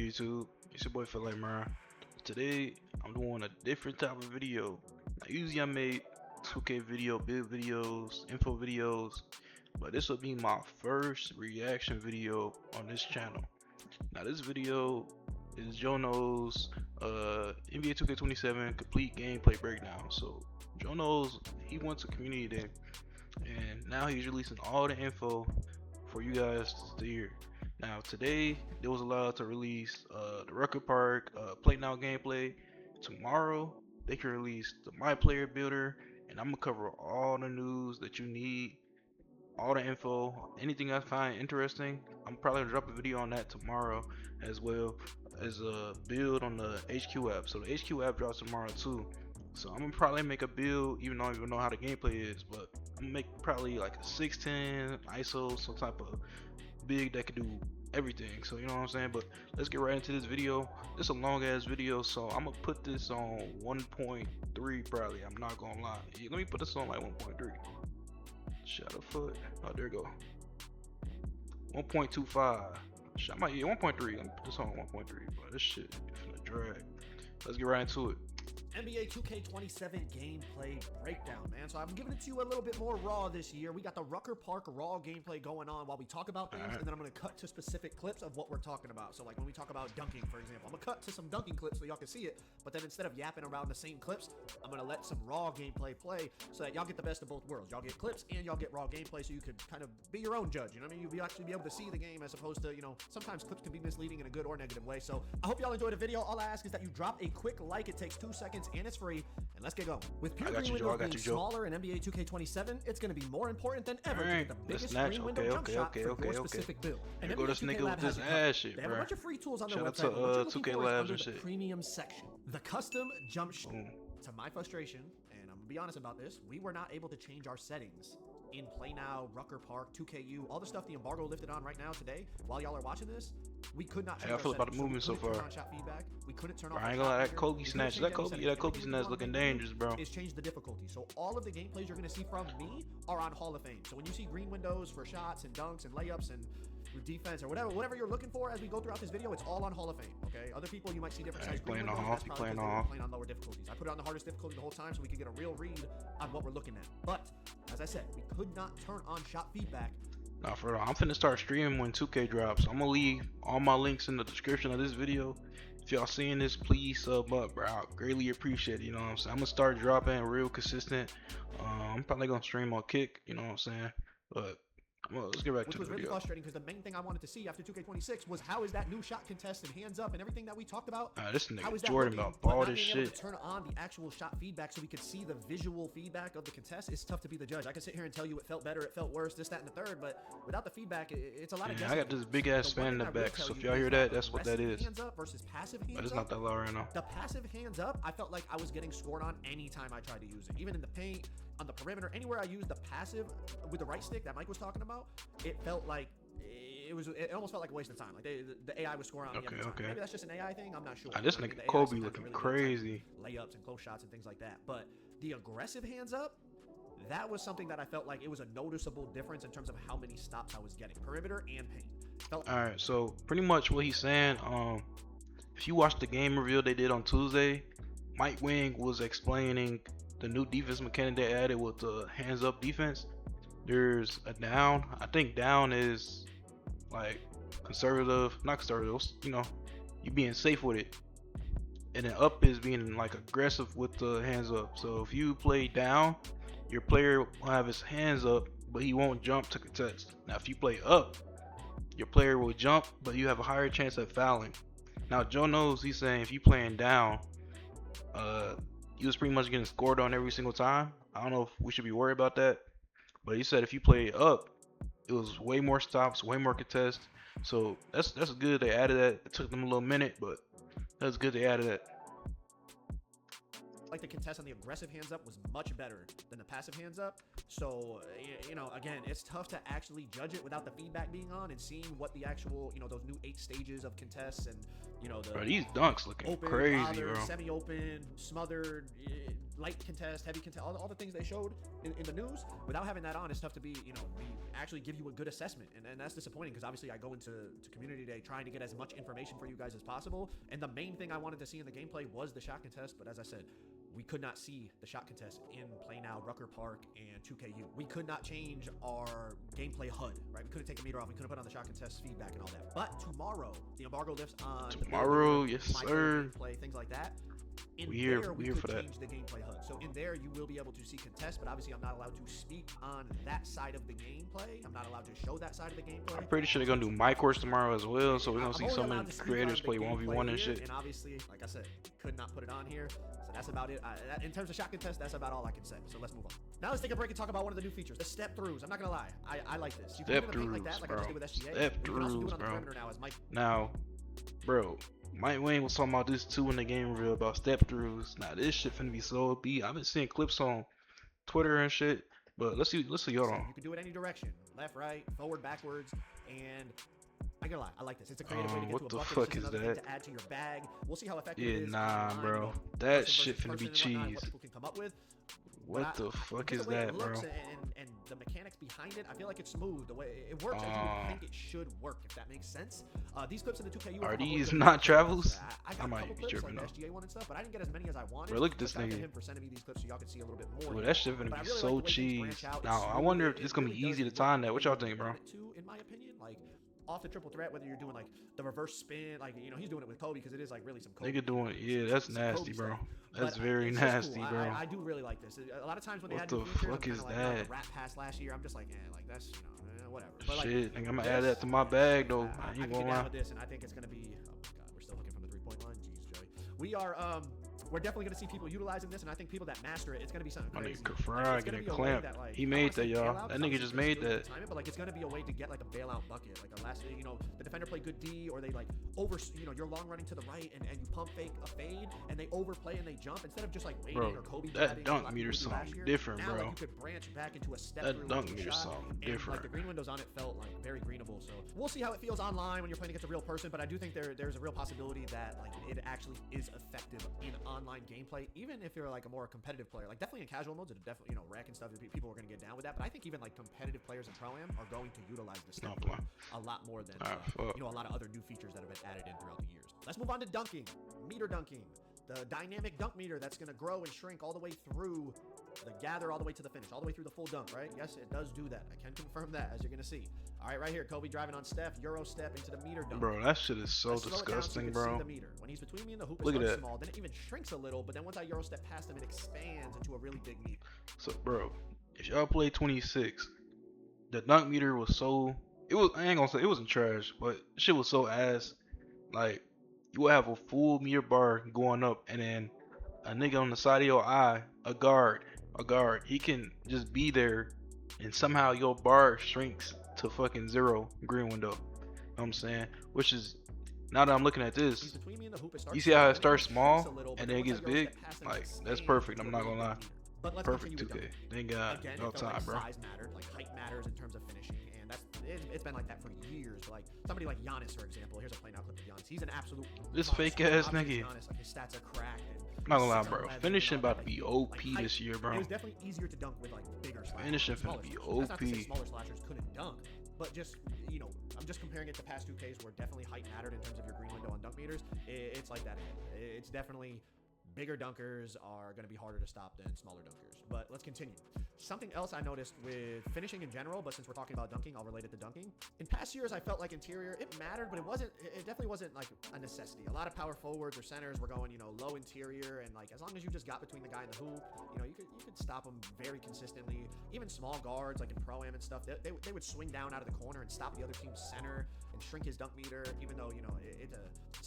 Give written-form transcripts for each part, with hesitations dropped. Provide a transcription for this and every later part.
YouTube? It's your boy Feel Like Mara. Today I'm doing a different type of video. Now, usually I make 2K build videos, info videos, but this will be my first reaction video on this channel. Now this video is Jono's NBA 2K27 complete gameplay breakdown. So Jono's, he went to community day and now he's releasing all the info for you guys to hear. Now today they was allowed to release the Rucker Park play now gameplay. Tomorrow they can release the My Player Builder, and I'm gonna cover all the news that you need, all the info, anything I find interesting. I'm probably gonna drop a video on that tomorrow, as well as a build on the HQ app. So the HQ app drops tomorrow too. So I'm gonna probably make a build, even though I don't even know how the gameplay is, but I'm gonna make probably like a 610 ISO, some type of big that could do everything. So you know what I'm saying. But let's get right into this video. It's a long ass video, so I'm gonna put this on 1.3 probably. I'm not gonna lie. Yeah, let me put this on like 1.3. Shadow foot. Oh, there you go. 1.25. I might, yeah, 1.3. Let me put this on 1.3. But this shit finna drag. Let's get right into it. NBA 2K27 gameplay breakdown, man. So I'm giving it to you a little bit more raw this year. We got the Rucker Park raw gameplay going on while we talk about things, and then I'm going to cut to specific clips of what we're talking about. So like when we talk about dunking, for example, I'm going to cut to some dunking clips so y'all can see it, but then instead of yapping around the same clips, I'm going to let some raw gameplay play so that y'all get the best of both worlds. Y'all get clips and y'all get raw gameplay so you can kind of be your own judge, you know what I mean? You'll actually be able to see the game as opposed to, you know, sometimes clips can be misleading in a good or negative way. So I hope y'all enjoyed the video. All I ask is that you drop a quick like. It takes 2 seconds and it's free. And let's get going. With pure green windows being smaller in NBA 2K27, it's going to be more important than ever to get the biggest green window jump shot for your specific build. And go this nigga with this ass shit, they have a bunch of free tools on their Shout out website. to 2K Labs and the shit. Premium section, the custom jump shot. To my frustration, and I'm gonna be honest about this, we were not able to change our settings in Play Now, Rucker Park, 2KU, all the stuff the embargo lifted on right now today. While y'all are watching this, we could not change I feel about the movement so far. Shot feedback. We couldn't turn off. I ain't gonna lie, that Kobe snatch. That Kobe snatch looking dangerous, bro. Is change the difficulty. So all of the gameplays you're gonna see from me are on Hall of Fame. So when you see green windows for shots and dunks and layups and defense or whatever you're looking for as we go throughout this video, it's all on Hall of Fame. Okay, other people you might see different size green windows. Playing on lower difficulties. I put it on the hardest difficulty the whole time so we could get a real read on what we're looking at. But as I said, we could not turn on shot feedback. Nah, for real, I'm finna start streaming when 2K drops. I'm gonna leave all my links in the description of this video. If y'all seeing this, please sub up, bro. I greatly appreciate it. You know what I'm saying? I'm gonna start dropping real consistent. I'm probably gonna stream on Kick. You know what I'm saying? But well, let's get back to the video. Which was really frustrating because the main thing I wanted to see after 2K26 was how is that new shot contest and hands up and everything that we talked about. This nigga Jordan about all this shit. Able to turn on the actual shot feedback so we could see the visual feedback of the contest. It's tough to be the judge. I can sit here and tell you it felt better, it felt worse, this, that, and the third, but without the feedback, it's a lot of guessing. I got this big ass span in the back, so if y'all hear that, that's what that is. Hands up versus passive hands but it's not that loud right now. The passive hands up, I felt like I was getting scored on anytime I tried to use it, even in the paint, on the perimeter, anywhere I used the passive with the right stick that Mike was talking about, it felt like it almost felt like a waste of time. Like the AI was scoring on me every time. Maybe that's just an AI thing. I'm not sure. This nigga Kobe looking really crazy. Layups and close shots and things like that. But the aggressive hands up, that was something that I felt like it was a noticeable difference in terms of how many stops I was getting, perimeter and paint. All right, so pretty much what he's saying. If you watch the game reveal they did on Tuesday, Mike Wing was explaining the new defense mechanic they added with the hands up defense. There's a down. I think down is like conservative, not conservative, you know, you being safe with it. And then up is being like aggressive with the hands up. So if you play down, your player will have his hands up, but he won't jump to contest. Now if you play up, your player will jump, but you have a higher chance of fouling. Now Joe knows, he's saying if you playing down, he was pretty much getting scored on every single time. I don't know if we should be worried about that, but he said if you play up, it was way more stops, way more contests. So that's good. They added that. It took them a little minute, but that's good they added that. Like the contest on the aggressive hands up was much better than the passive hands up. So, you know, again, it's tough to actually judge it without the feedback being on and seeing what the actual, you know, those new 8 stages of contests and, you know, the bro, these dunks looking open, crazy, bothered, bro. Semi-open, smothered, light contest, heavy contest, all the things they showed in the news. Without having that on, it's tough to be, actually give you a good assessment, and that's disappointing because obviously I go into community day trying to get as much information for you guys as possible, and the main thing I wanted to see in the gameplay was the shot contest, but as I said, we could not see the shot contest in Play Now, Rucker Park, and 2KU. We could not change our gameplay HUD, right? We couldn't take a meter off. We couldn't put on the shot contest feedback and all that. But tomorrow, the embargo lifts on tomorrow, yes sir. Gameplay, things like that. In we there, here we for could that. change the gameplay HUD. So in there, you will be able to see contests, but obviously I'm not allowed to speak on that side of the gameplay. I'm not allowed to show that side of the gameplay. I'm pretty sure they're gonna do my course tomorrow as well, so we're gonna see some of the creators play 1v1 and shit. And obviously, like I said, could not put it on here. So that's about it. In terms of shot contest, that's about all I can say. So let's move on. Now let's take a break and talk about one of the new features, the step throughs. I'm not gonna lie, I like this. You can Step do it like that, throughs, like bro. I just did with SGA. Step You can also do it throughs, on the bro. perimeter now, as Mike. Now, bro, Mike Wayne was talking about this too in the game review about step throughs. Now this shit finna be so OP. I've been seeing clips on Twitter and shit, but let's see y'all on. You can do it any direction, left, right, forward, backwards, and I gotta lie, I like this. It's a creative way to get What to a the bucket. fuck It's just is another thing that? to add to your bag. We'll see how effective Yeah, it is. nah, online, bro. That person shit versus finna be person and whatnot, cheese. what people can come up with. What the fuck Just is the way that, it bro? looks and the mechanics behind it, I feel like it's smooth. The way it works, as you would think it should work, if that makes sense. These clips in the 2KU Are are these not travels? I got I a might couple be clips tripping like the SGA one and stuff, but I didn't get as many as I wanted. Bro, look at this Shout out to nigga. him for sending me these clips so y'all can see a little bit more. Bro, that shit finna But I be really so like the way things cheese. branch out. It's Now I smooth. wonder if It it's gonna be really easy to does time work that. What the way y'all you think, bro? want it to, in my opinion, like off the triple threat, whether you're doing like the reverse spin, like he's doing it with Kobe because it is like really some Kobe. Nigga doing, yeah, that's some nasty, Kobe bro. stuff. That's But very it's just nasty, cool. bro. I do really like this. A lot of times when they What had the new features, I'm fuck kinda is like, that? the Rat Pass last year, I'm just like, like that's whatever. But like, Shit, nigga, I'm gonna add this, that to my bag though. I I ain't can get gonna down lie. with this, and I think it's gonna be. Oh my God, we're still looking from the 3-point line. Jeez, Joey. We are we're definitely gonna see people utilizing this, and I think people that master it, it's gonna be something My crazy. nigga Like, Kafra it's gonna getting be a way clamped. that, like, He I made wanna say that, y'all. bailout, That 'cause nigga just obviously made still that. time it, but like it's gonna be a way to get like a bailout bucket, like a last, the defender played good D, or they like you're long running to the right, and you pump fake a fade, and they overplay and they jump instead of just like waiting Bro, or Kobe that driving, dunk like meter we did last something year. different, Now, bro. like, you could branch back into a step That through dunk into a meter shot, something and, different. like the green windows on it felt like very greenable. So we'll see how it feels online when you're playing against a real person, but I do think there's a real possibility that like it actually is effective in online gameplay, even if you're like a more competitive player. Like definitely in casual modes, it definitely rec and stuff. People are gonna get down with that, but I think even like competitive players in Pro-Am are going to utilize this stuff a lot more than a lot of other new features that have been added in throughout the years. Let's move on to dunking, meter dunking, the dynamic dunk meter that's gonna grow and shrink all the way through the gather, all the way to the finish, all the way through the full dunk, right? Yes, it does do that. I can confirm that, as you're gonna see. All right, right here, Kobe driving on Steph, Euro step into the meter dunk. Bro, that shit is so Let's slow it down so disgusting, you can bro. see the meter. When he's between me and the hoop, Look it at starts that. small, then it even shrinks a little, but then once I Euro step past him, it expands into a really big meter. So, bro, if y'all play 26, the dunk meter was so. I ain't gonna say it wasn't trash, but shit was so ass. Like, you would have a full meter bar going up, and then a nigga on the side of your eye, a guard, he can just be there, and somehow your bar shrinks to fucking 0 green window. You know what I'm saying? Which is, now that I'm looking at He's this, between me and the hoop, it starts you see how small, it then starts shrinks small, a little, but and then then it once gets I Euro big? step past him, it Like, that's expands perfect. into I'm a not really gonna lie. big meter. But let's Perfect continue 2K. with dunking. Thank God. Again, No it felt time, like bro. size mattered, like height matters in terms of finishing, and it's been like that for years. Like somebody like Giannis, for example. Here's a play now clip of Giannis. He's an absolute This monster. fake ass Obviously, nigga. Giannis, like his stats are cracked. And I'm not gonna lie, 6'11" bro. and Finishing all that, about to be like, OP height. this year, It bro. was definitely easier to dunk with like bigger slashers. Finishing than smaller finna be slashers. That's not to say OP. smaller slashers couldn't dunk, but just I'm just comparing it to past 2Ks where definitely height mattered in terms of your green window on dunk meters. It's like that again. It's definitely bigger dunkers are going to be harder to stop than smaller dunkers. But let's continue. Something else I noticed with finishing in general, but since we're talking about dunking, I'll relate it to dunking. In past years, I felt like interior, it mattered, but it definitely wasn't like a necessity. A lot of power forwards or centers were going, low interior, and like as long as you just got between the guy and the hoop, you could stop them very consistently. Even small guards, like in Pro-Am and stuff, they would swing down out of the corner and stop the other team's center and shrink his dunk meter, even though, it's a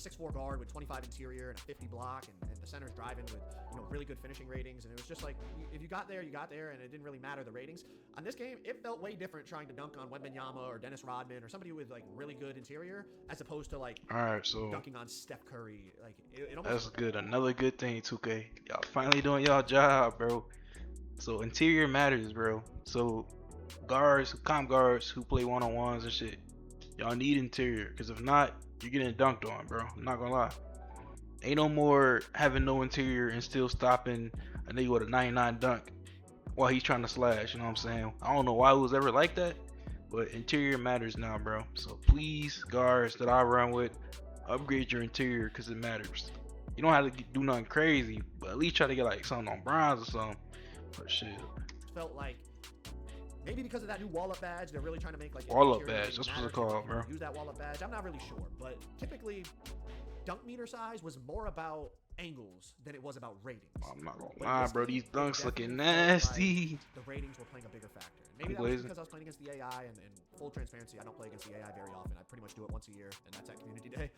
6'4" guard with 25 interior and a 50 block, and the center's driving with, really good finishing ratings. And it was just like, if you got there, you got there, and it didn't really matter the ratings. On this game, it felt way different trying to dunk on Wembanyama or Dennis Rodman or somebody with like really good interior, as opposed to like Alright, so dunking on Steph Curry. Like it almost, that's good. Another good thing, 2K. Y'all finally doing y'all job, bro. So interior matters, bro. So comp guards who play one-on-ones and shit, y'all need interior, because if not, you're getting dunked on, bro. I'm not gonna lie. Ain't no more having no interior and still stopping a nigga with a 99 dunk while he's trying to slash. You know what I'm saying? I don't know why it was ever like that, but interior matters now, bro. So please, guards that I run with, upgrade your interior because it matters. You don't have to do nothing crazy, but at least try to get like something on bronze or something. But shit. Felt like maybe because of that new wall-up badge, they're really trying to make like wall-up badge. That's what it's called, bro. Use that wall-up badge. I'm not really sure, but typically, dunk meter size was more about angles than it was about ratings. I'm not gonna lie, bro. These dunks looking nasty. Like the ratings were playing a bigger factor. Maybe that was because I was playing against the AI, and full transparency, I don't play against the AI very often. I pretty much do it once a year, and that's at Community Day.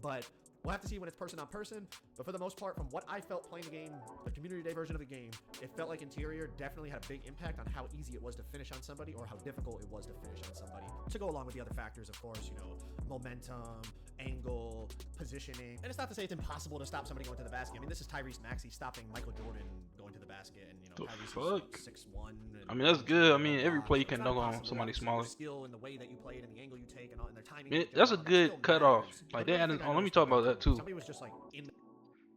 But we'll have to see when it's person on person. But for the most part, from what I felt playing the game, the Community Day version of the game, it felt like interior definitely had a big impact on how easy it was to finish on somebody or how difficult it was to finish on somebody. To go along with the other factors, of course, you know, momentum, angle, positioning. And it's not to say it's impossible to stop somebody going to the basket. I mean, this is Tyrese Maxey stopping Michael Jordan going to the basket, and you know, Tyrese is 6'1". I mean, that's good. I mean, every play you can dunk on somebody smaller. Skill in the way that you play it and the angle you take and their timing. Man, that's a good cutoff. Like they adding. Oh, let me talk about that too. Somebody was just like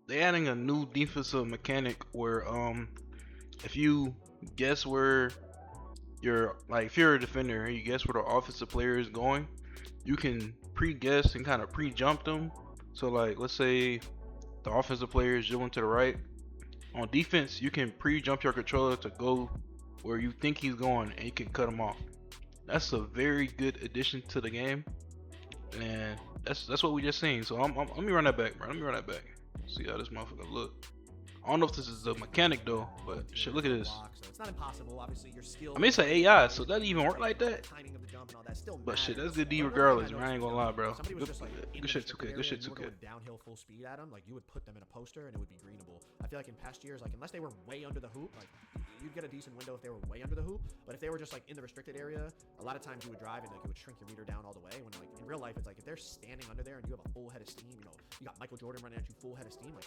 they adding a new defensive mechanic where if you guess where if you're a defender and you guess where the offensive player is going, you can pre-guess and kind of pre-jump them. So like, let's say the offensive player is going to the right. On defense, you can pre-jump your controller to go where you think he's going, and you can cut him off. That's a very good addition to the game, and that's what we just seen. So let me run that back, bro. Let me run that back. See how this motherfucker look. I don't know if this is the mechanic though, but shit, look at this. So it's not impossible, obviously. Your skill. I mean, it's an AI, so that even work like that. Timing of the jump and all that still But shit, matters. that's good D But regardless, one man. I ain't gonna lie, bro. Somebody was just like in Good the shit, 2K. restricted Good area shit, and you were 2K. going downhill full speed at them, like you would put them in a poster and it would be greenable. I feel like in past years, like unless they were way under the hoop, like you'd get a decent window if they were way under the hoop. But if they were just like in the restricted area, a lot of times you would drive and like it would shrink your meter down all the way. When like in real life, it's like if they're standing under there and you have a full head of steam, you know, you got Michael Jordan running at you full head of steam, like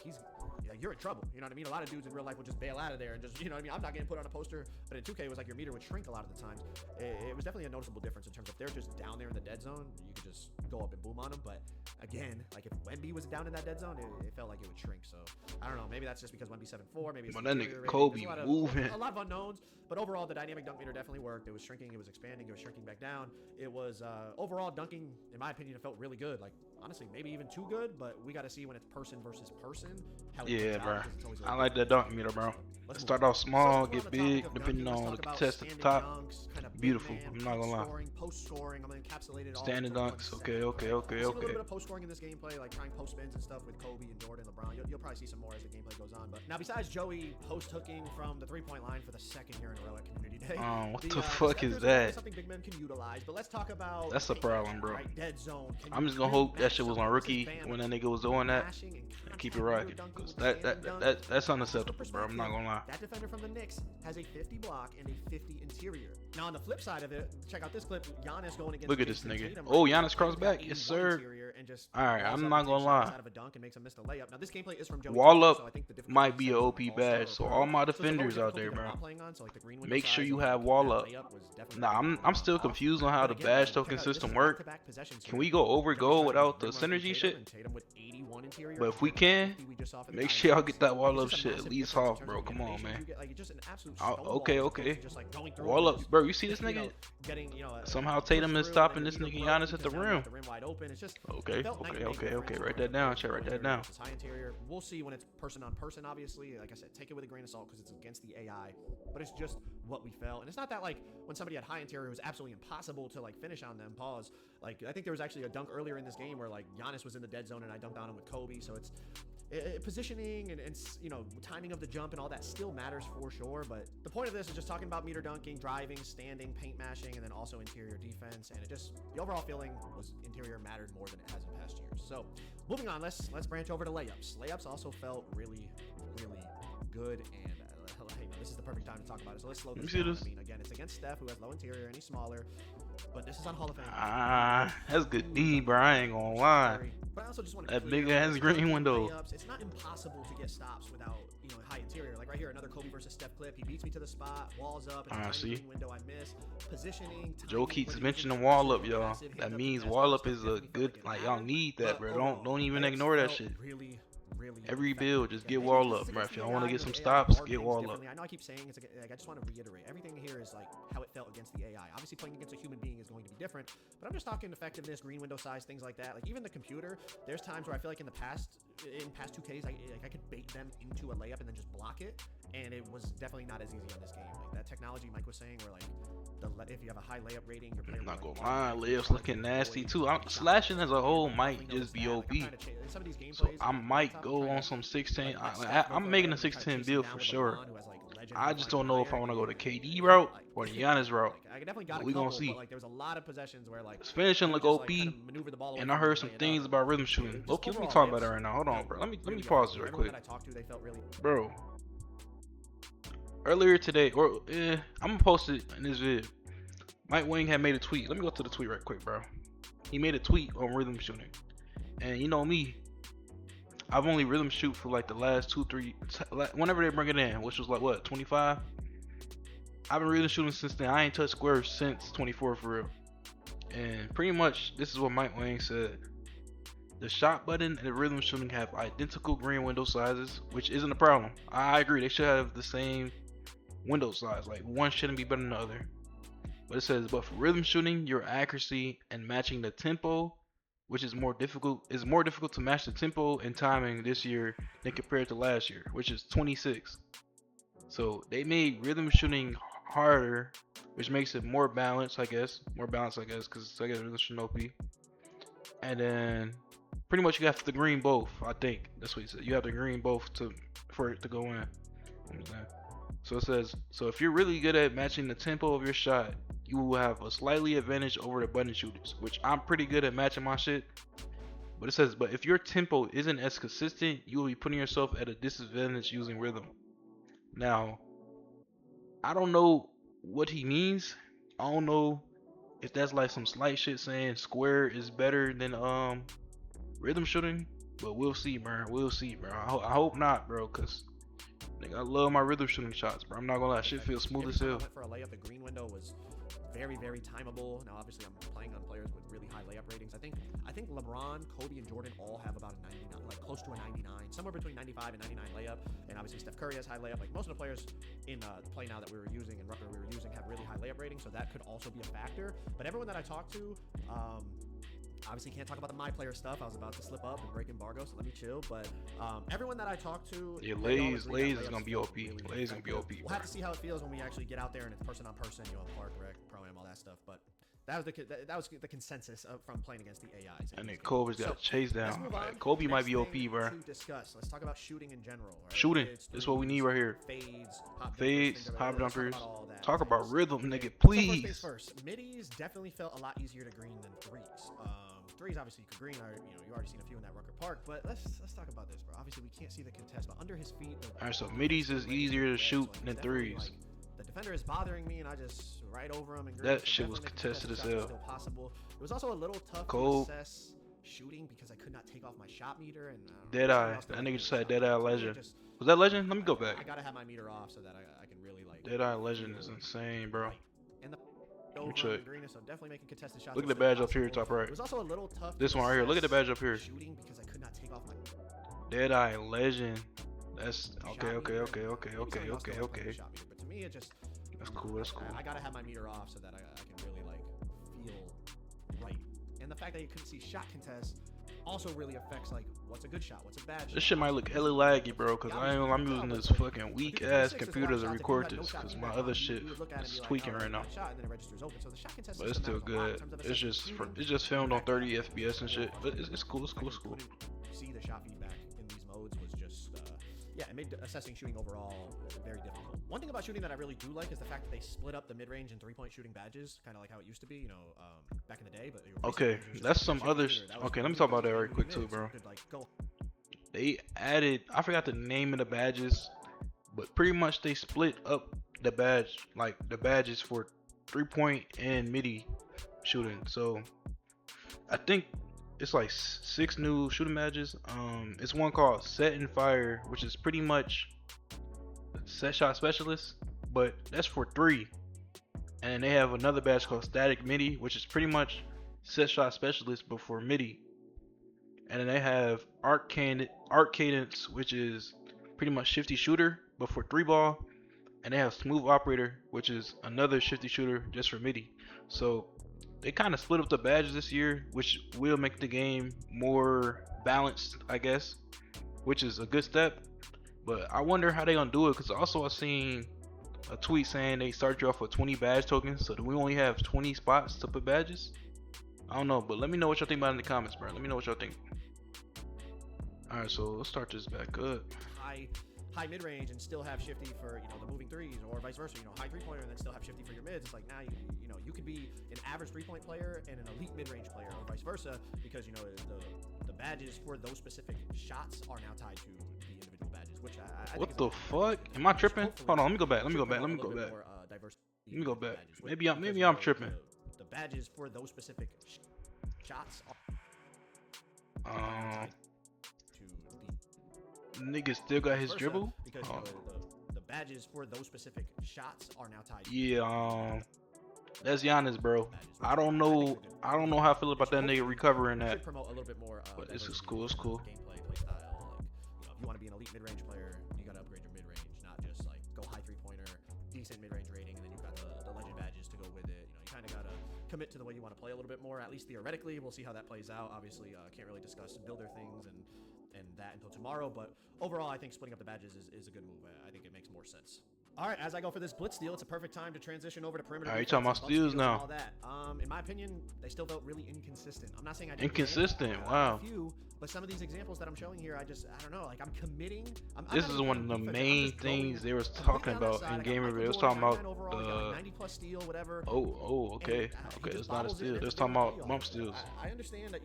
you're in trouble. You know what I mean? A lot of dudes in real life would just bail out of there and just, you know what I mean? I'm not getting put on a poster, but in 2K it was like your meter would shrink a lot of the times. It was definitely a noticeable difference in terms of if they're just down there in the dead zone, you could just go up and boom on them. But again, like if Wemby was down in that dead zone, it felt like it would shrink. So I don't know. Maybe that's just because Wemby 7'4", maybe it's But that interior nigga rating. Kobe There's moving. a lot of unknowns, but overall the dynamic dunk meter definitely worked. It was shrinking, it was expanding, it was shrinking back down. It was overall dunking, in my opinion, it felt really good. Like honestly, maybe even too good, but we got to see when it's person versus person how it Yeah, plays bro. out, 'cause it's always a I little like that dunk meter, bro. Let's Start move on. off small, So get on the big, topic of depending dunking, let's on talk the about contest at the standing top. dunks, kind of big Beautiful. man, I'm not gonna lie. scoring, post scoring. I'm gonna encapsulate it all. Standing into one dunks. segment. Okay. We've seen a little Okay. bit of post scoring in this gameplay, like trying post spins and stuff with Kobe and Jordan, LeBron. You'll probably see some more as the gameplay goes on. But now, besides Joey post hooking from the 3-point line for the second year in a row at Community Day, What the fuck is sectors are that? something big men can utilize. But let's talk about. That's a problem, bro. Right, dead zone. Can I'm you just gonna really hope that match shit was on something? rookie This is Bam when that nigga was doing that. mashing and Keep it contact rocking, dunking cause with standing dunk. that's unacceptable, bro. I'm not gonna lie. That defender from the Knicks has a 50 block and a 50 interior. Now on the flip side of it, check out this clip. Giannis going against. Look at this Jason nigga. Tatum Oh, right now. Giannis crossed He's got back. Yes, 81 sir. interior and just All right, walls I'm up not and gonna takes lie. shots out of a dunk and makes him miss the layup. Now this gameplay is from Joey Wall too, up so I think the difficulty might be a level OP is also badge. So pro. all my So it's a lower defenders out difficulty there, than bro. I'm playing on, so like the green window Make sure size you and have that wall up. layup was definitely Nah, better I'm than still off. confused on how But the again, badge check token out this. system This is work. back-to-back possessions Can here. we go over Joey goal started without with the rim run from synergy Tatum, shit? and Tatum with 81 interior. But if we and can, 50 we just saw for the make Giants. sure y'all get that wall It's up just a shit at massive least difference in off, terms bro. of Come on, animation. man. You get, like, just an absolute Okay, stonewall as opposed okay. to just, like, going through Wall it and up, bro. You see this you know, nigga? getting, you know, Somehow push Tatum is through, and stopping then this your nigga meter Giannis broke at the because now you rim. have the rim wide open. It's just Okay. it felt night and day difference Write for that down. low Chat, write that interior down. versus high interior. We'll see when it's person on person. Obviously, like I said, take it with a grain of salt because it's against the AI. But it's just what we felt, and it's not that like when somebody had high interior, it was absolutely impossible to like finish on them. Pause. Like I think there was actually a dunk earlier in this game where like Giannis was in the dead zone and I dunked on him with Kobe. So it's positioning and you know, timing of the jump and all that still matters for sure. But the point of this is just talking about meter dunking, driving, standing, paint mashing, and then also interior defense. And it just, the overall feeling was interior mattered more than it has in past years. So moving on, let's branch over to layups. Layups also felt really good, and this is the perfect time to talk about it. So let's slow this down. I mean, again, it's against Steph, who has low interior and he's smaller, but this is on Hall of Fame. That's good D, bro. I ain't gonna lie. But I also just want to That big ass green window. Layups, it's not impossible to get stops without, you know, high interior. Like right here, another Kobe versus Steph clip. He beats me to the spot, walls up, it's a tiny green window I miss. Positioning. Joe keeps mentioning wall up, y'all. That means wall up is a good, like y'all need that, bro. Don't even ignore that shit. Really really Every effective build, just again. get Maybe wall because up, it's bro. against If the y'all want to AI, get where some the AI stops, guard get things wall up. differently. I know I keep saying it's like I just want to reiterate everything here is like how it felt against the AI. Obviously, playing against a human being is going to be different, but I'm just talking effectiveness, green window size, things like that. Like even the computer, there's times where I feel like in past 2Ks, I could bait them into a layup and then just block it, and it was definitely not as easy on this game. Like that technology Mike was saying, where like if you have a high layup rating, your player I'm not will, gonna like, lie, automatically layups charge looking you nasty avoid too. shot Slashing as a whole I might definitely just noticed be that. Like OP. I'm trying to in some of these So gameplays, I like my might laptop, I'm go trying on to some 16. like let Steph go I'm for a making layup a and then try to 16 chase him build down for with sure. LeBron, who has like legend I his just line don't know if I fire, want to go the and KD it route like or the Giannis route. like I definitely got But a we gonna couple, see. but like there was a lot of possessions where like His finishing he would look just OP, like kind of maneuver the ball away and I from me heard and some lay it things up. about rhythm shooting. Just Loki, let me overall, talk about layups that right now. Hold on, felt bro. Let me really pause this effective. right Everyone quick, that I talked to, they felt really. bro. Earlier today, or I'm gonna post it in this vid. Mike Wang had made a tweet. Let me go to the tweet right quick, bro. He made a tweet on rhythm shooting, and you know me, I've only rhythm shoot for like the last 2-3, whenever they bring it in, which was like what 25. I've been rhythm shooting since then. I ain't touched squares since 24 for real. And pretty much this is what Mike Wang said. The shot button and the rhythm shooting have identical green window sizes, which isn't a problem. I agree, they should have the same window size. Like one shouldn't be better than the other. But it says, but for rhythm shooting, your accuracy and matching the tempo, which is more difficult to match the tempo and timing this year than compared to last year, which is 26. So they made rhythm shooting harder, which makes it more balanced, I guess. Because I guess rhythm shooting OP. And then pretty much you have to green both. I think that's what he said. You have to green both for it to go in. So it says, so if you're really good at matching the tempo of your shot, you will have a slightly advantage over the button shooters, which I'm pretty good at matching my shit. But it says, but if your tempo isn't as consistent, you will be putting yourself at a disadvantage using rhythm. Now, I don't know what he means. I don't know if that's like some slight shit saying square is better than rhythm shooting, but we'll see, bro. We'll see, bro. I hope not, bro, cause nigga, I love my rhythm shooting shots, bro. I'm not gonna lie, shit feels smooth as hell. Every time I went for a layup, the green window was very, very timeable. Now, obviously, I'm playing on players with really high layup ratings. I think LeBron, Kobe, and Jordan all have about a 99, like close to a 99, somewhere between 95 and 99 layup. And obviously, Steph Curry has high layup. Like most of the players in play now that we were using and Rucker we were using have really high layup ratings, so that could also be a factor. But everyone that I talked to, obviously can't talk about the my player stuff. I was about to slip up and break embargo, so let me chill. But everyone that I talked to, yeah, Lays is gonna be OP. Lays gonna be OP. We'll have to see how it feels when we actually get out there and it's person on person, you know, park, rec, pro am, all that stuff. But that was the consensus from playing against the AIs. And then Kobe's got chased down. Like, Kobe might be OP, bro. To discuss. Let's talk about shooting in general. Right? Shooting. That's what we need right here. Fades, hop jumpers. Talk about rhythm, nigga, so please. first, middies definitely felt a lot easier to green than threes. Threes, obviously, you could green. You already seen a few in that Rucker Park. But let's talk about this, bro. Obviously, we can't see the contest, but under his feet. All right, so middies is easier to shoot than threes. Like, the defender is bothering me, and I just right over him. And that shit was contested as hell. Still possible. It was also a little tough to assess shooting because I could not take off my shot meter. And Deadeye. That nigga just had Deadeye Legend. Was that Legend? Let me go back. I gotta have my meter off so that I can really like. Deadeye Legend is insane, bro. And the check. so definitely making contested shots. Look at the badge up here, top right. It was also a little tough. This one right here. Look at the badge up here. Shooting because I could not take off my. Deadeye Legend. That's okay. But But to me, it just. That's cool. I gotta have my meter off so that I can really like feel right. And the fact that you couldn't see shot contests also really affects like what's a good shot, what's a bad shot. This shit might look hella laggy, bro, cause I'm using this fucking weak ass computer to record this, cause my other shit is tweaking right now. But it's still good. It's just filmed on 30 FPS and shit. But it's cool. See the shot feedback in these modes was just yeah, it made assessing shooting overall very difficult. One thing about shooting that I really do like is the fact that they split up the mid-range and three-point shooting badges, kind of like how it used to be, you know, back in the day. But okay, that's some other. Okay, let me talk about that right quick too, bro. They added, I forgot the name of the badges, but pretty much they split up the badge, like the badges for 3-point and midi shooting. So I think it's like 6 new shooting badges. It's one called Set and Fire, which is pretty much set shot specialist, but that's for 3. And they have another badge called Static Midi, which is pretty much set shot specialist but for midi. and then they have arc cadence, which is pretty much shifty shooter, but for 3 ball, and they have smooth operator, which is another shifty shooter just for midi. So they kind of split up the badges this year, which will make the game more balanced, I guess, which is a good step. But I wonder how they gonna do it, because also I seen a tweet saying they start you off with 20 badge tokens. So do we only have 20 spots to put badges? I don't know, but let me know what y'all think about it in the comments, bro. Let me know what y'all think. All right, so let's start this back up. High mid range and still have shifty for the moving threes, or vice versa. High 3-pointer and then still have shifty for your mids. It's like now you could be an average 3-point player and an elite mid range player, or vice versa, because the badges for those specific shots are now tied to the individual badges. Which I What think the fuck? Am I tripping? Hold on, let me go back. Let me go back. Let me go back. Let me go back. Maybe I'm tripping. The badges for those specific shots are Um, nigga still got his dribble. Because the badges for those specific shots are now tied. Yeah, that's Giannis, bro. I don't know how I feel about that nigga recovering that. Promote a little bit more. But this is cool. It's cool. Gameplay, play style. If you want to be an elite mid-range player, you gotta upgrade your mid-range, not just like go high 3-pointer, decent mid-range rating, and then you've got the legend badges to go with it. You kind of gotta commit to the way you want to play a little bit more, at least theoretically. We'll see how that plays out. Obviously, can't really discuss builder things and that until tomorrow, but overall I think splitting up the badges is a good move. I think it makes more sense. All right, as I go for this blitz steal, it's a perfect time to transition over to perimeter. All right, you talking about steals now? All that. In my opinion, they still felt really inconsistent. I'm not saying I didn't inconsistent. Wow. But some of these examples that I'm showing here, I don't know. Like I'm committing. This is one of the main things they was talking about in game review. They was talking about the 90+ steal, whatever. Okay. It's not a steal. They're talking about bump steals. I understand that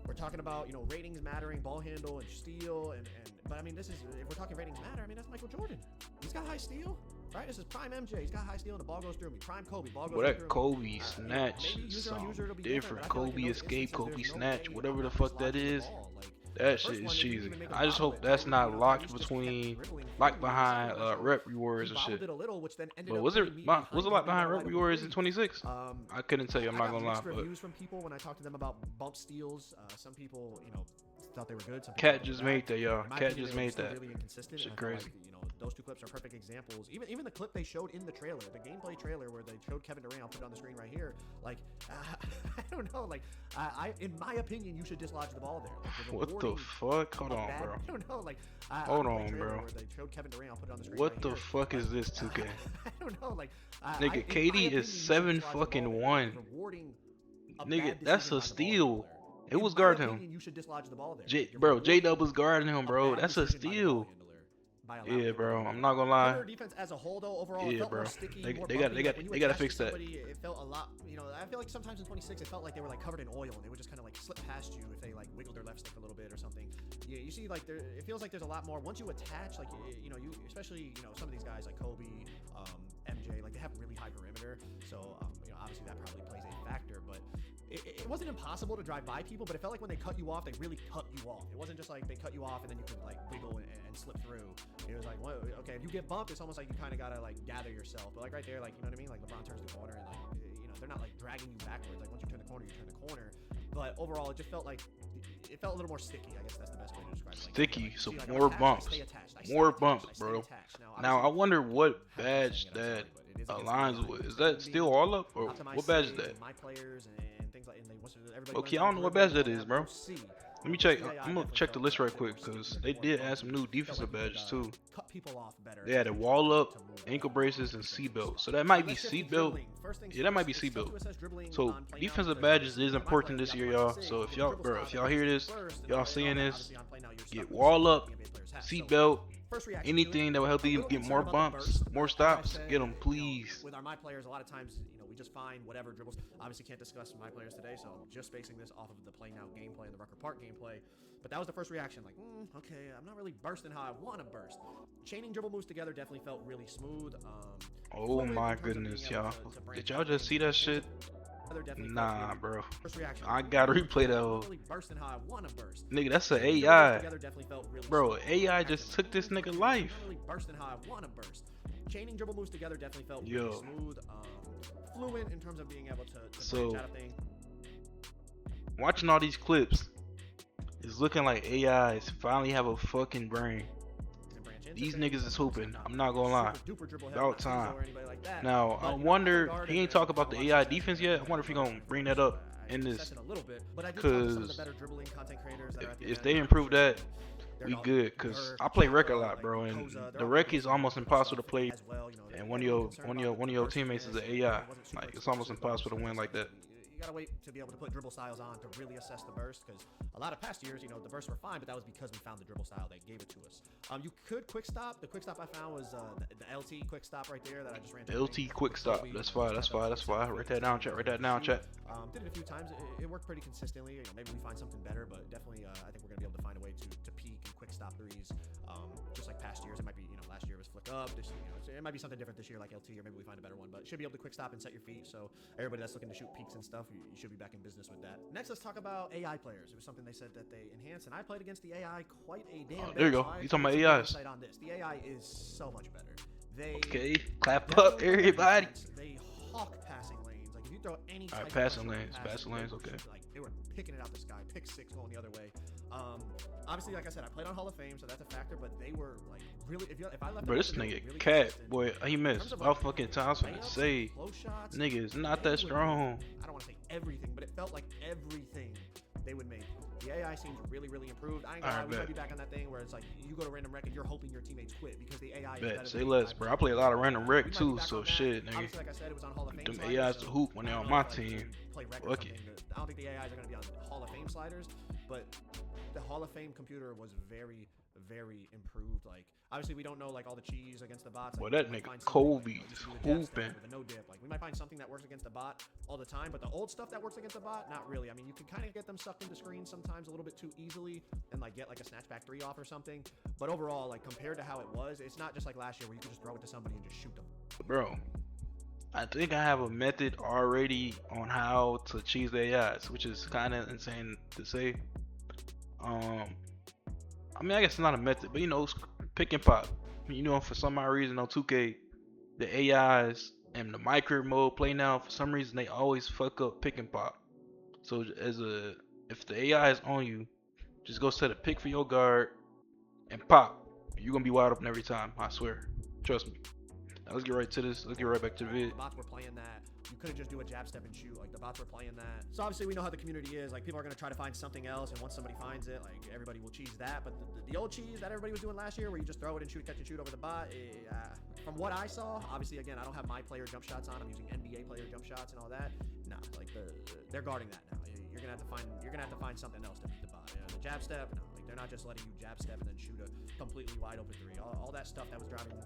we're talking about ratings mattering, ball handle and steal, but I mean this is, if we're talking ratings matter, I mean that's Michael Jordan. He's got high steal, right? This is prime MJ. He's got high steal and the ball goes through me. Prime Kobe, ball goes through me. That Kobe snatch is something different. Kobe escape, Kobe snatch, whatever the fuck that is. That shit is cheesy. I just hope that's not locked behind rep rewards and shit. But was it locked behind rep rewards in 26? I couldn't tell you. I'm not gonna lie. But reviews from people when I talked to them about bump steals. Some people, thought they were good. Cat just made that, y'all. Cat just made that. Shit crazy. Those two clips are perfect examples. Even the clip they showed in the trailer, the gameplay trailer where they showed Kevin Durant, I'll put it on the screen right here. Like, I don't know. Like, in my opinion, you should dislodge the ball there. Like, what the fuck? Hold on, bro. I don't know. Like, hold on, bro. Where they showed Kevin Durant, I'll put it on the screen what right the here. fuck is this 2K? I don't know. Like, nigga, KD is 7-1. Nigga, that's a steal. It was guarding him. You should dislodge the ball there. J-Dub was guarding him, bro. That's a steal. Yeah, bro. I'm not gonna lie. Defense as a whole, though, overall, yeah, felt bro. More sticky, They more gotta fix that. It felt a lot. I feel like sometimes in 26, it felt like they were like covered in oil, and they would just kind of like slip past you if they like wiggled their left stick a little bit or something. Yeah, you see, like it feels like there's a lot more once you attach. Like you especially some of these guys like Kobe, MJ, like they have really high perimeter, so obviously that probably plays a factor, but. It wasn't impossible to drive by people, but it felt like when they cut you off, they really cut you off. It wasn't just like they cut you off and then you could like wiggle and slip through. It was like, well, okay, if you get bumped, it's almost like you kind of gotta like gather yourself. But like right there, like you know what I mean? Like LeBron turns the corner and like they're not like dragging you backwards. Like once you turn the corner, you turn the corner. But overall, it just felt like it felt a little more sticky. I guess that's the best way to describe it. Like, sticky, like, so like, more bumps, more bumps, bro. Now I wonder what badge that aligns with. Is that still all up or what badge is that? My players and things like. Okay, I don't know what badge that is, bro. Let me check. I'm gonna check the list right quick because they did add some new defensive badges too. They added wall up, ankle braces, and seatbelt. So that might be seatbelt. Yeah, that might be seatbelt. So defensive badges is important this year, y'all. So if y'all hear this, y'all seeing this, get wall up, seatbelt, anything that will help you get more bumps, more stops, get them, please. With our my players, a lot of times, we just find whatever dribbles. Obviously, can't discuss my players today, so I'm just basing this off of the play now gameplay and the Rucker Park gameplay. But that was the first reaction, like, okay, I'm not really bursting how I want to burst. Chaining dribble moves together definitely felt really smooth. Oh my goodness, y'all! Did y'all just see that shit? Nah, bro. I gotta replay that. Nigga, that's an AI. Bro, AI just took this nigga life. Chaining dribble moves together definitely felt really smooth. Fluent in terms of being able to so branch out of things. Watching all these clips, it's looking like AIs finally have a fucking brain. These niggas is hooping. I'm not gonna lie. About time. Now I wonder, he ain't talk about the AI defense yet. I wonder if he gonna bring that up in this, cause if they improve that, we good. Cause I play Rucker a lot, bro, and the Rec is almost impossible to play. And one of your teammates is an AI. Like it's almost impossible to win like that. You gotta wait to be able to put dribble styles on to really assess the burst, because a lot of past years, you know, the bursts were fine, but that was because we found the dribble style that gave it to us. You could quick stop. The quick stop I found was the LT quick stop right there that I just ran. LT quick stop. That's fine. That's fine. That's fine. Write that down, chat. Write that down, chat. Did it a few times. It worked pretty consistently. You know, maybe we find something better, but definitely, I think we're gonna be able to find a way to peak and quick stop threes. Just like past years, it might be, you know, last year was flick up. This, you know, it might be something different this year, like LT, or maybe we find a better one. But should be able to quick stop and set your feet. So everybody that's looking to shoot peaks and stuff, you should be back in business with that. Next, let's talk about AI players. It was something they said that they enhanced, and I played against the AI quite a damn bit. There you go. You talking about AIs? On this, the AI is so much better. They clap up, everybody. They hawk passing lanes. Like if you throw any type Alright, of passing lanes, okay. Like they were picking it out the sky, pick six going the other way. Obviously, like I said, I played on Hall of Fame, so that's a factor. But they were like really, if I left. Bro, this nigga really cat, boy, he missed about fucking times for the say. Nigga is not that strong. I don't want to say everything, but it felt like everything they would make. The AI seems really, really improved. I ain't gonna lie, we might be back on that thing where it's like you go to random rec and you're hoping your teammates quit because the AI is better. Say less, bro. I play a lot of random rec too, so shit, nigga. Obviously, like I said, it was on Hall of Fame. Them AIs to hoop when they're on my team. Fuck it. I don't think the AIs are gonna be on Hall of Fame sliders, but the Hall of Fame computer was very, very improved. Like obviously we don't know like all the cheese against the bots. Well, like, that nigga Kobe is hooping. No dip. Like we might find something that works against the bot all the time, but the old stuff that works against the bot, not really. I mean, you can kind of get them sucked into screens sometimes a little bit too easily, and like get like a snatchback 3 off or something. But overall, like compared to how it was, it's not just like last year where you could just throw it to somebody and just shoot them. Bro, I think I have a method already on how to cheese the AIs, which is kind of insane to say. I mean, I guess it's not a method, but you know, pick and pop. You know, for some odd reason on 2K, the AIs and the micro mode play now, for some reason they always fuck up pick and pop. So if the AI is on you, just go set a pick for your guard and pop. You're gonna be wide open every time, I swear. Trust me. Now let's get right to this. Let's get right back to the vid. The bots were playing that. You couldn't just do a jab step and shoot. Like the bots were playing that. So obviously we know how the community is. Like people are gonna try to find something else, and once somebody finds it, like everybody will cheese that. But the old cheese that everybody was doing last year, where you just throw it and shoot, catch and shoot over the bot. From what I saw, obviously again, I don't have my player jump shots on. I'm using NBA player jump shots and all that. Nah, like they're guarding that now. You're gonna have to find something else to beat the bot. The jab step, no, like they're not just letting you jab step and then shoot a completely wide open 3. All that stuff that was driving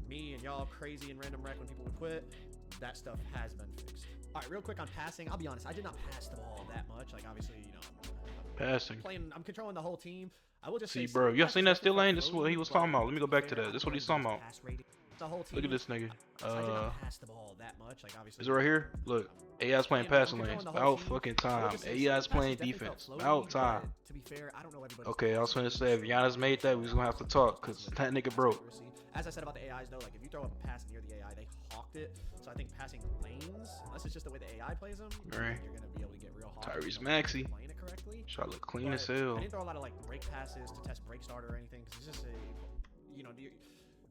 me and y'all crazy in random rec when people would quit, that stuff has been fixed. All right, real quick on passing. I'll be honest, I did not pass the ball that much. Like obviously, you know, I'm controlling the whole team. I will just see, bro. Y'all seen that still lane? This is what he was talking about. Let me go back to that. This is what he's talking about. Look at this nigga. Is it right here? Look, AI's playing passing lanes. About fucking time. AI's playing defense. About time. To be fair, I don't know everybody. Okay, I was gonna say if Giannis made that, we was gonna have to talk, cause that nigga broke. As I said about the AIs though, like if you throw a pass near the AI, they hawked it. So I think passing lanes, unless it's just the way the AI plays them, right, you're gonna be able to get real hawk. Tyrese Maxey playing it correctly. Shot look clean as hell. I didn't throw a lot of like break passes to test break starter or anything, because it's just you know,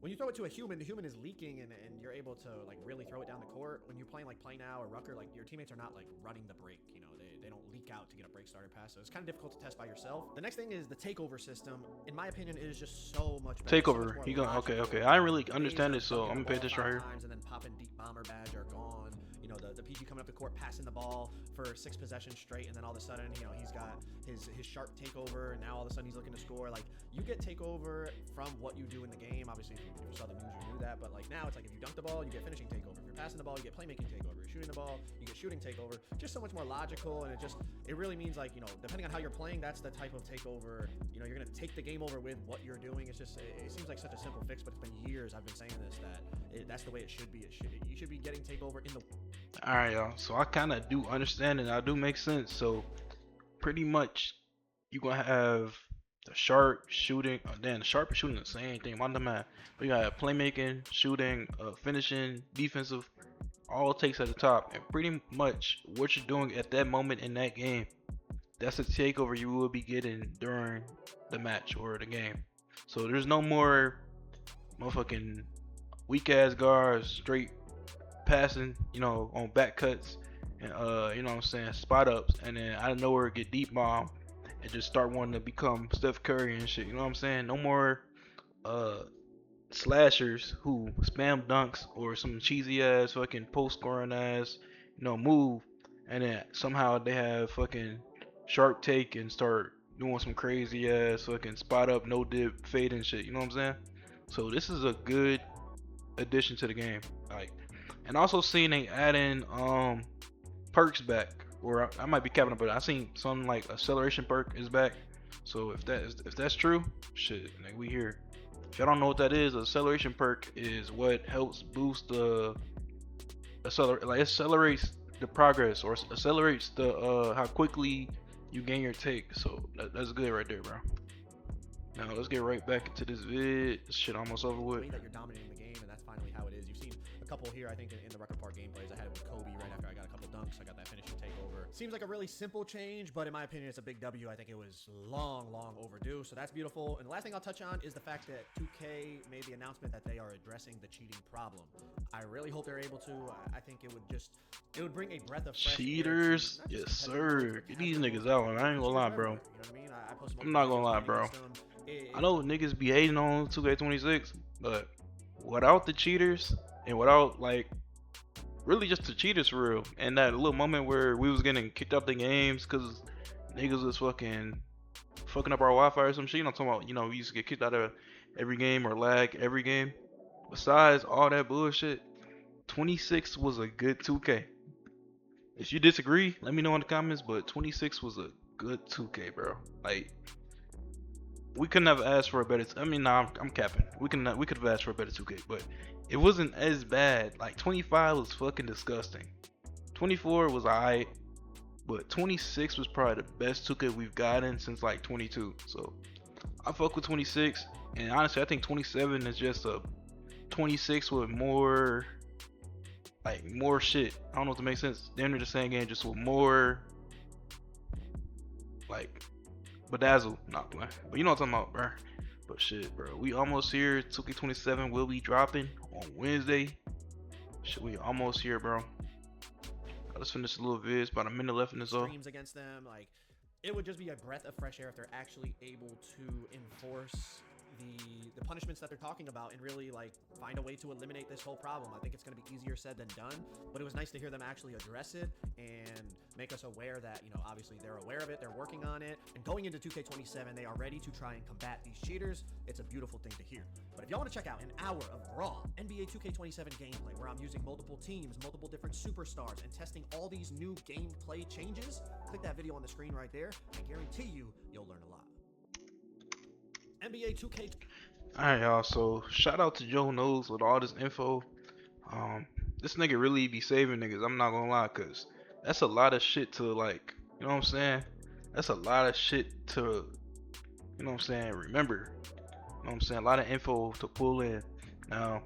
when you throw it to a human, the human is leaking and you're able to like really throw it down the court. When you're playing like Play Now or Rucker, like your teammates are not like running the break, you know, they don't leak out to get a break starter pass. So it's kind of difficult to test by yourself. The next thing is the takeover system. In my opinion, it is just so much better. Takeover. So okay. I didn't really understand it, so I'm gonna pay attention right here. And then popping deep bomber badge are gone. You know, the PG coming up the court, passing the ball for 6 possessions straight, and then all of a sudden, you know, he's got his sharp takeover, and now all of a sudden he's looking to score. Like, you get takeover from what you do in the game. Obviously, if you saw the news, you knew that. But like now, it's like if you dunk the ball, you get finishing takeover. If you're passing the ball, you get playmaking takeover. If you're shooting the ball, you get shooting takeover. Just so much more logical, and it really means like, you know, depending on how you're playing, that's the type of takeover. You know, you're gonna take the game over with what you're doing. It's just it seems like such a simple fix, but it's been years I've been saying this that's the way it should be. You should be getting takeover in the. All right, y'all. So I kind of do understand and I do make sense. So pretty much you gonna have the sharp shooting. The sharp and shooting the same thing. My man. But you got playmaking, shooting, finishing, defensive. All takes at the top, and pretty much what you're doing at that moment in that game that's a takeover you will be getting during the match or the game. So there's no more motherfucking weak ass guards straight passing, on back cuts and you know what I'm saying, spot ups, and then out of nowhere get deep bomb and just start wanting to become Steph Curry and shit. You know what I'm saying? No more uh slashers who spam dunks or some cheesy ass fucking post scoring ass, move, and then somehow they have fucking sharp take and start doing some crazy ass fucking spot up no dip fade and shit. You know what I'm saying? So this is a good addition to the game. Like, and also seeing they add in perks back, or I might be capping it, but I seen something like acceleration perk is back. So if that's true, shit, like we here. If y'all don't know what that is, acceleration perk is what helps boost the accelerates the progress or accelerates the how quickly you gain your take. So that's good right there, bro. Now let's get right back into this vid. This shit almost over with. That you're dominating the game, and that's finally how it is. You've seen a couple here, I think, in the Rucker Park gameplays. I had it with Kobe right after I got a couple dunks. I got that finishing takeover. Seems like a really simple change, but in my opinion, it's a big W. I think it was long overdue, so that's beautiful. And the last thing I'll touch on is the fact that 2K made the announcement that they are addressing the cheating problem. I really hope they're able to. I think it would bring a breath of fresh cheaters, air to yes sir. Get these niggas out, man. I ain't gonna lie, bro. You know what I mean? I'm not gonna lie, bro. I know niggas be hating on 2K26, but without the cheaters and without like really just the cheaters for real, and that little moment where we was getting kicked out the games because niggas was fucking up our Wi-Fi or some shit. I'm talking about, we used to get kicked out of every game or lag every game. Besides all that bullshit, 26 was a good 2K. If you disagree, let me know in the comments, but 26 was a good 2K, bro. Like, we couldn't have asked for a better. I'm capping. We could have asked for a better 2K, but it wasn't as bad. Like 25 was fucking disgusting. 24 was alright, but 26 was probably the best 2K we've gotten since like 22. So I fuck with 26, and honestly, I think 27 is just a 26 with more shit. I don't know if that makes sense. They're the same game, just with more like bedazzle, not playing, but you know what I'm talking about, bro. But shit, bro, we almost here. 2K27 will be dropping on Wednesday. Shit, we almost here, bro. Let's finish the little vids. About a minute left in this all. Streams against them, like it would just be a breath of fresh air if they're actually able to enforce the punishments that they're talking about and really like find a way to eliminate this whole problem. I think it's going to be easier said than done, but it was nice to hear them actually address it and make us aware that, obviously they're aware of it, they're working on it, and going into 2K27, they are ready to try and combat these cheaters. It's a beautiful thing to hear. But if y'all want to check out an hour of raw NBA 2K27 gameplay where I'm using multiple teams, multiple different superstars, and testing all these new gameplay changes, click that video on the screen right there. I guarantee you'll learn a lot. NBA 2K. Alright, y'all. So shout out to Joe Knows with all this info. This nigga really be saving niggas. I'm not gonna lie, cause that's a lot of shit to like. You know what I'm saying? That's a lot of shit to, remember. You know what I'm saying? A lot of info to pull in. Now,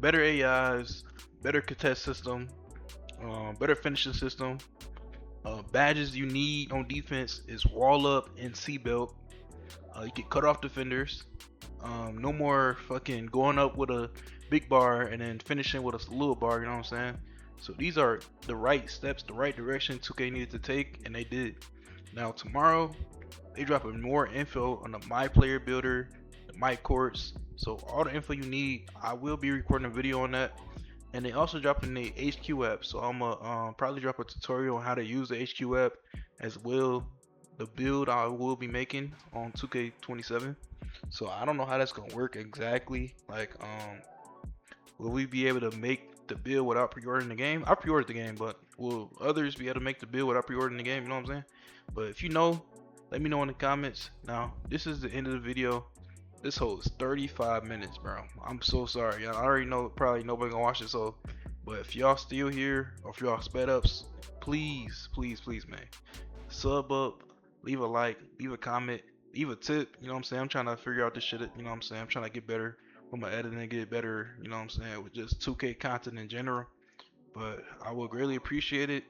better AIs, better contest system, better finishing system. Badges you need on defense is wall up and seatbelt. You can cut off defenders. No more fucking going up with a big bar and then finishing with a little bar, you know what I'm saying? So these are the right steps, the right direction 2K needed to take, and they did. Now tomorrow, they dropping more info on the My Player Builder, the My Courts. So all the info you need, I will be recording a video on that. And they also dropping the HQ app, so I'm gonna probably drop a tutorial on how to use the HQ app, as well the build I will be making on 2K27. So I don't know how that's gonna work exactly. Like, will we be able to make the build without pre-ordering the game? I pre-ordered the game, but will others be able to make the build without pre-ordering the game? You know what I'm saying? But if you know, let me know in the comments. Now, this is the end of the video. This whole is 35 minutes, bro. I'm so sorry. I already know probably nobody gonna watch it. So, but if y'all still here, or if y'all sped ups, please, man, sub up, leave a like, leave a comment, leave a tip. You know what I'm saying? I'm trying to figure out this shit. You know what I'm saying? I'm trying to get better with my editing, get better. You know what I'm saying? With just 2K content in general. But I would greatly appreciate it.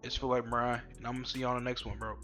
It's for like Mariah, and I'm gonna see you on the next one, bro.